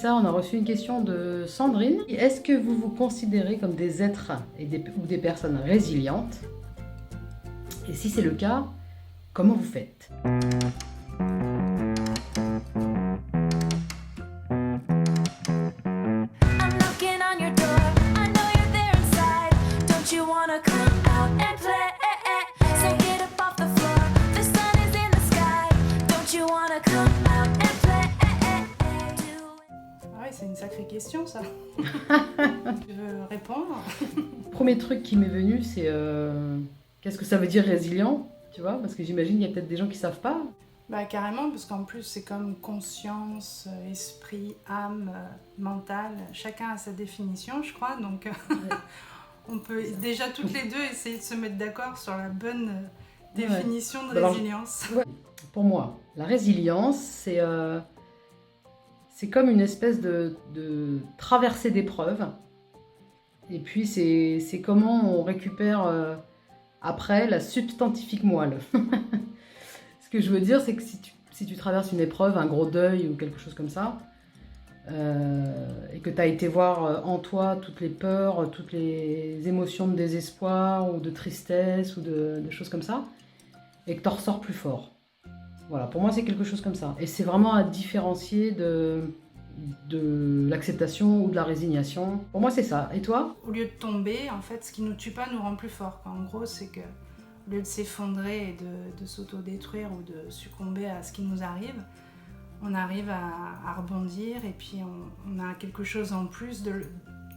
Ça, on a reçu une question de Sandrine. Est-ce que vous vous considérez comme des êtres ou des personnes résilientes? Et si c'est le cas, comment vous faites? I'm knocking on your door. I know you're there inside. Don't you wanna come out and play? So get up off the floor. The sun is in the sky. Don't you wanna come out and play? Ah ouais, c'est une sacrée question ça. Tu veux répondre? Premier truc qui m'est venu, c'est qu'est-ce que ça veut dire résilient? Tu vois, parce que j'imagine qu'il y a peut-être des gens qui savent pas. Bah carrément, parce qu'en plus c'est comme conscience, esprit, âme, mental. Chacun a sa définition, je crois. Donc on peut déjà toutes les deux essayer de se mettre d'accord sur la bonne définition de Alors, résilience. Pour moi, la résilience, c'est comme une espèce de traversée d'épreuves. Et puis, c'est comment on récupère après la substantifique moelle. Ce que je veux dire, c'est que si tu traverses une épreuve, un gros deuil ou quelque chose comme ça, et que tu as été voir en toi toutes les peurs, toutes les émotions de désespoir ou de tristesse ou de choses comme ça, et que tu en ressors plus fort. Voilà, pour moi, c'est quelque chose comme ça. Et c'est vraiment à différencier de l'acceptation ou de la résignation. Pour moi, c'est ça. Et toi? Au lieu de tomber, en fait, ce qui nous tue pas nous rend plus forts. En gros, c'est que au lieu de s'effondrer et de s'auto-détruire ou de succomber à ce qui nous arrive, on arrive à rebondir et puis on a quelque chose en plus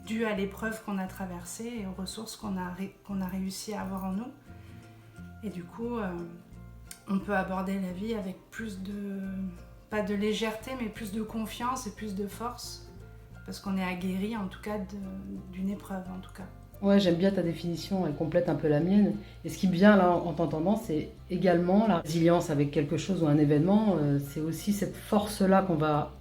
dû à l'épreuve qu'on a traversée et aux ressources qu'on a réussi à avoir en nous. Et du coup, on peut aborder la vie avec plus pas de légèreté, mais plus de confiance et plus de force, parce qu'on est aguerri en tout cas d'une épreuve en tout cas. Ouais, j'aime bien ta définition, elle complète un peu la mienne. Et ce qui me vient là en t'entendant, c'est également la résilience avec quelque chose ou un événement. C'est aussi cette force-là qu'on va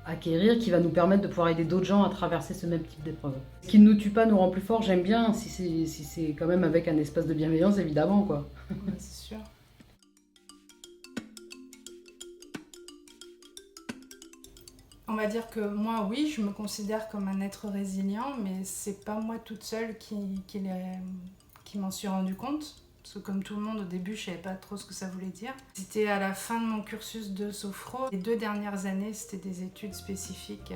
acquérir qui va nous permettre de pouvoir aider d'autres gens à traverser ce même type d'épreuve. Ce qui ne nous tue pas nous rend plus fort, j'aime bien, si c'est quand même avec un espace de bienveillance, évidemment, quoi. Ouais, c'est sûr. On va dire que moi, oui, je me considère comme un être résilient, mais c'est pas moi toute seule qui m'en suis rendu compte. Parce que comme tout le monde, au début, je savais pas trop ce que ça voulait dire. C'était à la fin de mon cursus de sophro. Les 2 dernières années, c'était des études spécifiques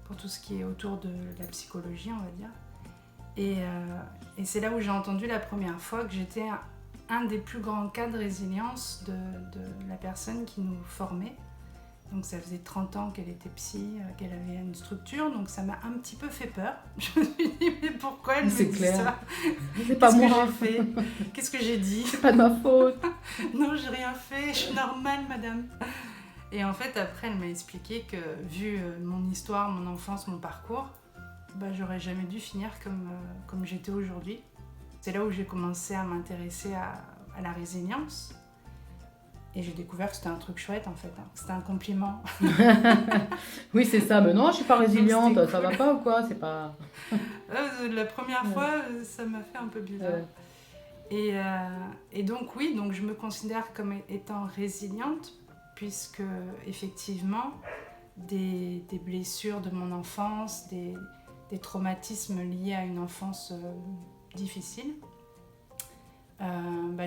pour tout ce qui est autour de la psychologie, on va dire. Et c'est là où j'ai entendu la première fois que j'étais un des plus grands cas de résilience de la personne qui nous formait. Donc ça faisait 30 ans qu'elle était psy, qu'elle avait une structure, donc ça m'a un petit peu fait peur. Je me suis dit, mais pourquoi elle me dit ça? C'est pas moi. Qu'est-ce que j'ai fait? Qu'est-ce que j'ai dit? C'est pas de ma faute. Non, j'ai rien fait, je suis normale, madame. Et en fait, après, elle m'a expliqué que, vu mon histoire, mon enfance, mon parcours, bah, j'aurais jamais dû finir comme j'étais aujourd'hui. C'est là où j'ai commencé à m'intéresser à la résilience. Et j'ai découvert que c'était un truc chouette en fait, c'était un compliment. Oui, c'est ça, mais non, je suis pas résiliente, cool. Ça va pas ou quoi? C'est pas. La première fois, ça m'a fait un peu bizarre. Et donc oui, donc je me considère comme étant résiliente, puisque effectivement, des blessures de mon enfance, des traumatismes liés à une enfance difficile,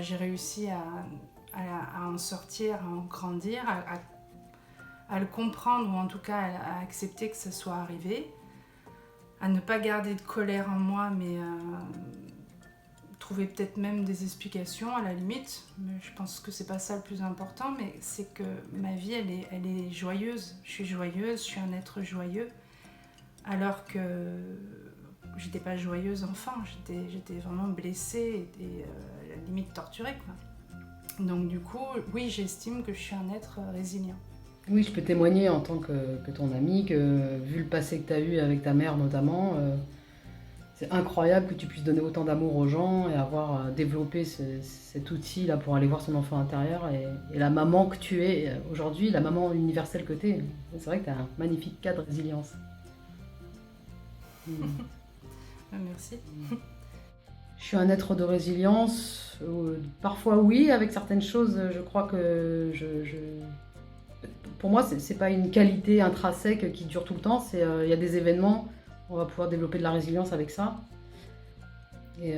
j'ai réussi à en sortir, à en grandir, à le comprendre ou en tout cas à accepter que ça soit arrivé, à ne pas garder de colère en moi mais trouver peut-être même des explications à la limite, mais je pense que c'est pas ça le plus important, mais c'est que ma vie elle est joyeuse, je suis joyeuse, je suis un être joyeux, alors que j'étais pas joyeuse enfant, j'étais vraiment blessée et à la limite torturée quoi. Donc du coup, oui, j'estime que je suis un être résilient. Oui, je peux témoigner en tant que ton amie, que vu le passé que tu as eu avec ta mère notamment, c'est incroyable que tu puisses donner autant d'amour aux gens et avoir développé cet outil là pour aller voir son enfant intérieur et la maman que tu es aujourd'hui, la maman universelle que tu es. C'est vrai que tu as un magnifique cas de résilience. Merci. Je suis un être de résilience, parfois oui, avec certaines choses, je crois que Pour moi, c'est pas une qualité intrinsèque qui dure tout le temps. Il y a des événements, on va pouvoir développer de la résilience avec ça. Et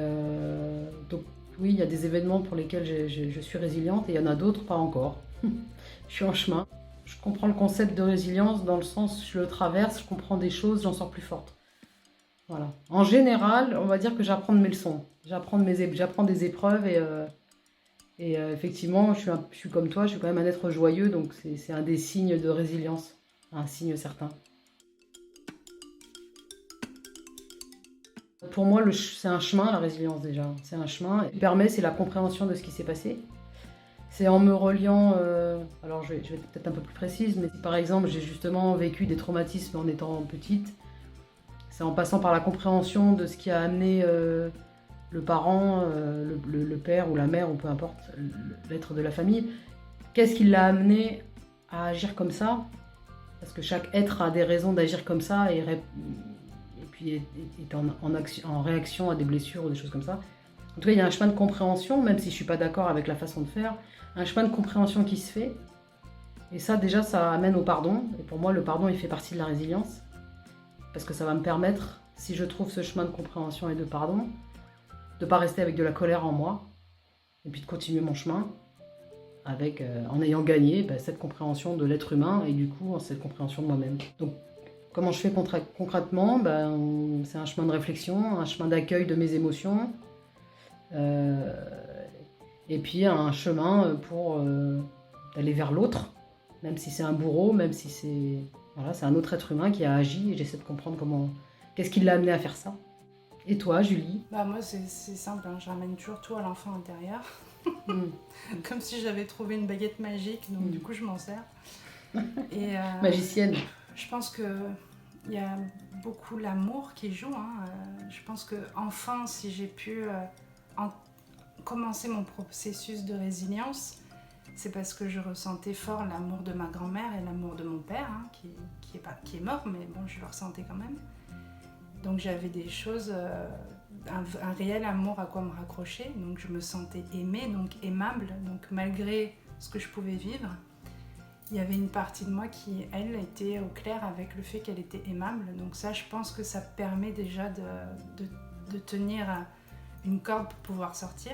donc, oui, il y a des événements pour lesquels je suis résiliente et il y en a d'autres pas encore. Je suis en chemin. Je comprends le concept de résilience dans le sens, je le traverse, je comprends des choses, j'en sors plus forte. Voilà. En général, on va dire que j'apprends de mes leçons. J'apprends des épreuves et effectivement, je suis comme toi, je suis quand même un être joyeux, donc c'est un des signes de résilience, un signe certain. Pour moi, c'est un chemin, la résilience déjà. C'est un chemin. Ce qui permet, c'est la compréhension de ce qui s'est passé. C'est en me reliant, alors je vais être peut-être un peu plus précise, mais si par exemple j'ai justement vécu des traumatismes en étant petite, c'est en passant par la compréhension de ce qui a amené le parent, le père ou la mère, ou peu importe, l'être de la famille. Qu'est-ce qui l'a amené à agir comme ça? Parce que chaque être a des raisons d'agir comme ça et puis est en réaction à des blessures ou des choses comme ça. En tout cas, il y a un chemin de compréhension, même si je ne suis pas d'accord avec la façon de faire, un chemin de compréhension qui se fait. Et ça, déjà, ça amène au pardon. Et pour moi, le pardon, il fait partie de la résilience. Parce que ça va me permettre, si je trouve ce chemin de compréhension et de pardon, de ne pas rester avec de la colère en moi, et puis de continuer mon chemin en ayant gagné cette compréhension de l'être humain et du coup, cette compréhension de moi-même. Donc, comment je fais concrètement? C'est un chemin de réflexion, un chemin d'accueil de mes émotions, et puis un chemin pour d'aller vers l'autre, même si c'est un bourreau, même si c'est un autre être humain qui a agi, et j'essaie de comprendre qu'est-ce qui l'a amené à faire ça. Et toi, Julie? Moi, c'est simple, hein, je ramène toujours tout à l'enfant intérieur. Comme si j'avais trouvé une baguette magique, donc du coup, je m'en sers. Et, magicienne. Je pense qu'il y a beaucoup l'amour qui joue. Hein. Je pense que enfin, si j'ai pu commencer mon processus de résilience, c'est parce que je ressentais fort l'amour de ma grand-mère et l'amour de mon père, hein, qui est mort, mais bon, je le ressentais quand même. Donc j'avais des choses, un réel amour à quoi me raccrocher, donc je me sentais aimée, donc aimable, donc malgré ce que je pouvais vivre, il y avait une partie de moi qui, elle, était au clair avec le fait qu'elle était aimable. Donc ça, je pense que ça permet déjà de tenir une corde pour pouvoir sortir.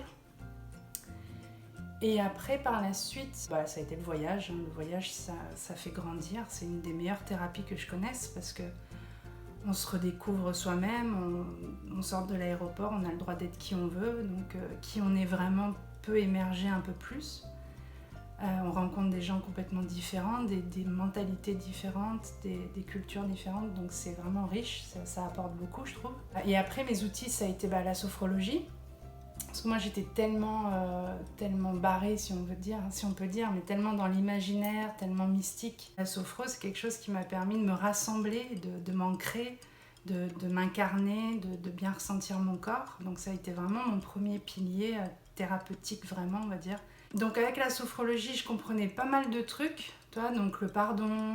Et après, par la suite, ça a été le voyage. Le voyage, ça fait grandir. C'est une des meilleures thérapies que je connaisse parce que on se redécouvre soi-même, on sort de l'aéroport, on a le droit d'être qui on veut. Donc qui on est vraiment peut émerger un peu plus. On rencontre des gens complètement différents, des mentalités différentes, des cultures différentes, donc c'est vraiment riche, ça apporte beaucoup, je trouve. Et après, mes outils, ça a été la sophrologie, parce que moi j'étais tellement barrée, si on peut dire, mais tellement dans l'imaginaire, tellement mystique. La sophro, c'est quelque chose qui m'a permis de me rassembler, de m'ancrer, de m'incarner, de bien ressentir mon corps. Donc ça a été vraiment mon premier pilier thérapeutique, vraiment, on va dire. Donc avec la sophrologie, je comprenais pas mal de trucs, donc le pardon,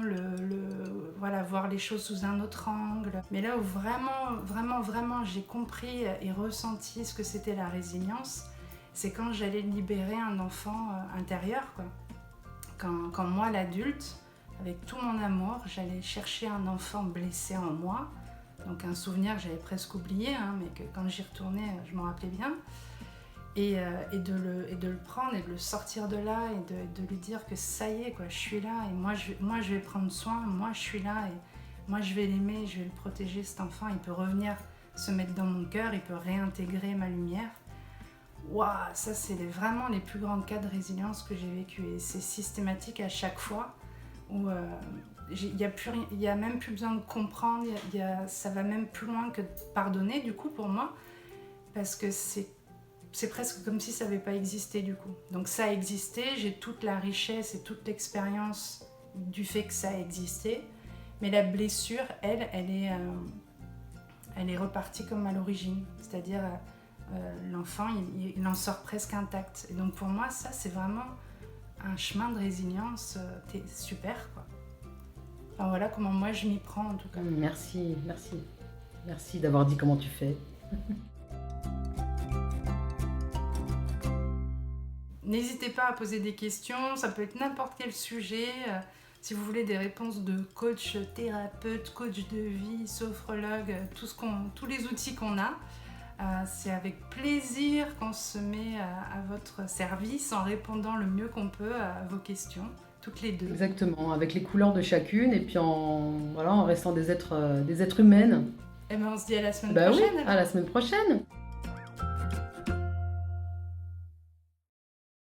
voir les choses sous un autre angle. Mais là où vraiment j'ai compris et ressenti ce que c'était la résilience, c'est quand j'allais libérer un enfant intérieur, quoi. Quand moi, l'adulte, avec tout mon amour, j'allais chercher un enfant blessé en moi, donc un souvenir que j'avais presque oublié, hein, mais que quand j'y retournais, je m'en rappelais bien. Et de le prendre et de le sortir de là et de lui dire que ça y est, quoi, je suis là et moi je vais prendre soin, moi je suis là et moi je vais l'aimer, je vais le protéger, cet enfant, il peut revenir se mettre dans mon cœur, il peut réintégrer ma lumière. Waouh, ça c'est vraiment les plus grands cas de résilience que j'ai vécu et c'est systématique à chaque fois où il y a même plus besoin de comprendre, ça va même plus loin que de pardonner du coup pour moi, parce que c'est presque comme si ça n'avait pas existé du coup. Donc ça a existé, j'ai toute la richesse et toute l'expérience du fait que ça a existé, mais la blessure, elle est repartie comme à l'origine, c'est-à-dire l'enfant, il en sort presque intact. Et donc pour moi, ça c'est vraiment un chemin de résilience super, quoi. Enfin voilà comment moi je m'y prends en tout cas. Merci d'avoir dit comment tu fais. N'hésitez pas à poser des questions, ça peut être n'importe quel sujet. Si vous voulez des réponses de coach, thérapeute, coach de vie, sophrologue, tous les outils qu'on a, c'est avec plaisir qu'on se met à votre service en répondant le mieux qu'on peut à vos questions, toutes les deux. Exactement, avec les couleurs de chacune et puis en restant des êtres humaines. Et ben on se dit à la semaine Bah oui, prochaine. alors. à la semaine prochaine.